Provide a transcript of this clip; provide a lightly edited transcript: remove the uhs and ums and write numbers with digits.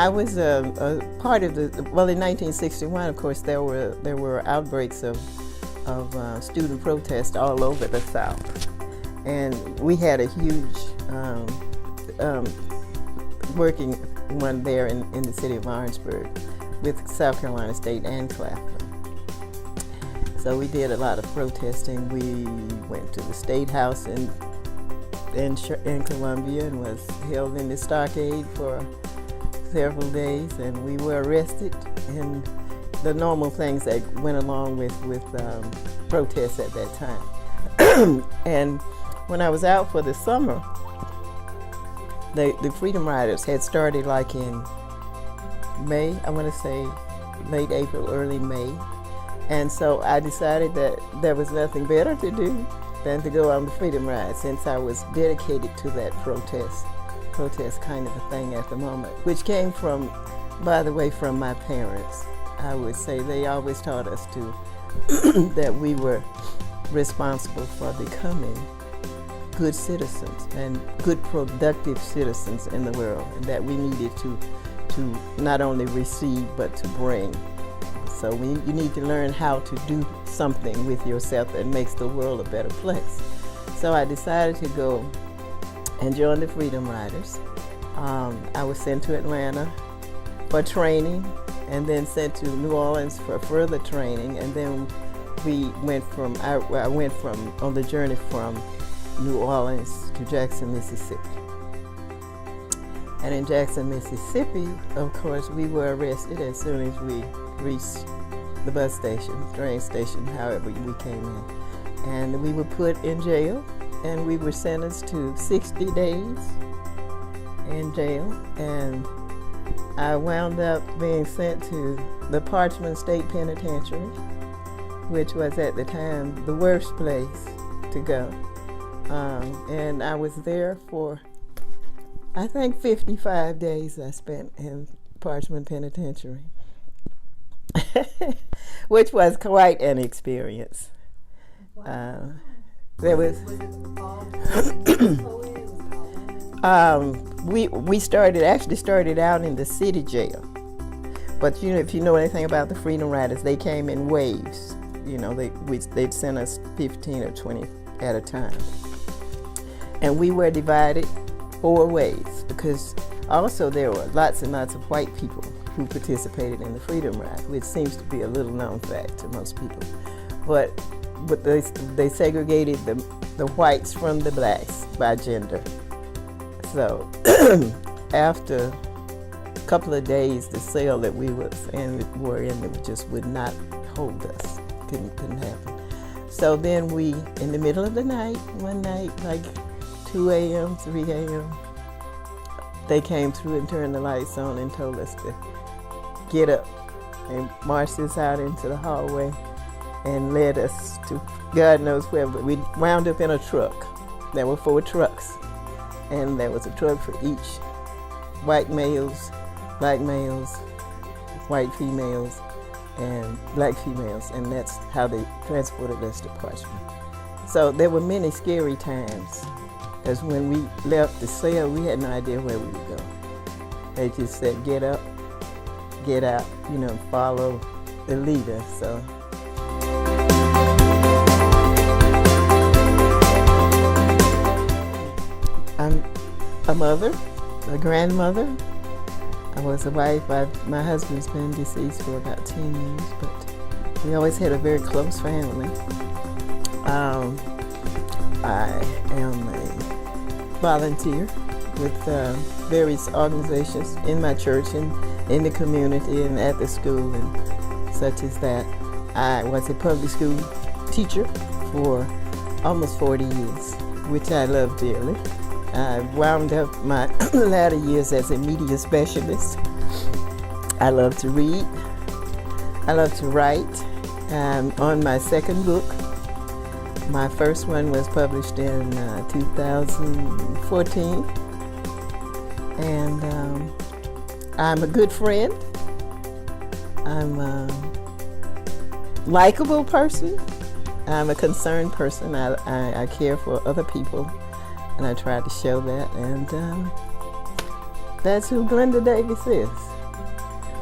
I was a part of the, well, in 1961, of course, there were outbreaks of student protest all over the South. And we had a huge working one there in the city of Orangeburg with South Carolina State and Claflin. So we did a lot of protesting. We went to the State House in Columbia and was held in the stockade for several days, and we were arrested, and the normal things that went along with protests at that time. And when I was out for the summer, the Freedom Riders had started like in May, I want to say late April, early May. And so I decided that there was nothing better to do than to go on the Freedom Ride, since I was dedicated to that protest kind of a thing at the moment, which came from, by the way, from my parents. I would say they always taught us to that we were responsible for becoming good citizens and good productive citizens in the world, and that we needed to not only receive but to bring. So you need to learn how to do something with yourself that makes the world a better place. So I decided to go and join the Freedom Riders. I was sent to Atlanta for training, and then sent to New Orleans for further training, and then I went on the journey from New Orleans to Jackson, Mississippi. And in Jackson, Mississippi, of course, we were arrested as soon as we reached the bus station, train station, however we came in. And we were put in jail, and we were sentenced to 60 days in jail. And I wound up being sent to the Parchman State Penitentiary, which was at the time the worst place to go. And I was there for, I think, 55 days I spent in Parchman Penitentiary, which was quite an experience. There was, we actually started out in the city jail, but if you know anything about the Freedom Riders, they came in waves. They'd send us 15 or 20 at a time, and we were divided 4 ways, because also there were lots and lots of white people who participated in the Freedom Ride, which seems to be a little known fact to most people. But they segregated the whites from the blacks by gender. So after a couple of days, the cell that we were in it just would not hold us. Couldn't happen. So then we, in the middle of the night, one night, like 2 a.m., 3 a.m., they came through and turned the lights on and told us to get up, and marched us out into the hallway and led us to God knows where. But we wound up in a truck. There were 4 trucks, and there was a truck for each: white males, black males, white females, and black females, and that's how they transported us to Parchman. So there were many scary times, because when we left the cell, we had no idea where we would go. They just said, get up, get out, follow the leader. So I'm a mother, a grandmother. I was a wife. My husband's been deceased for about 10 years, but we always had a very close family. I am a volunteer with various organizations in my church and in the community and at the school and such as that. I was a public school teacher for almost 40 years, which I love dearly. I wound up my latter years as a media specialist. I love to read. I love to write. I'm on my second book. My first one was published in 2014. And I'm a good friend. I'm a likable person. I'm a concerned person. I care for other people, and I try to show that. And that's who Glenda Davis is.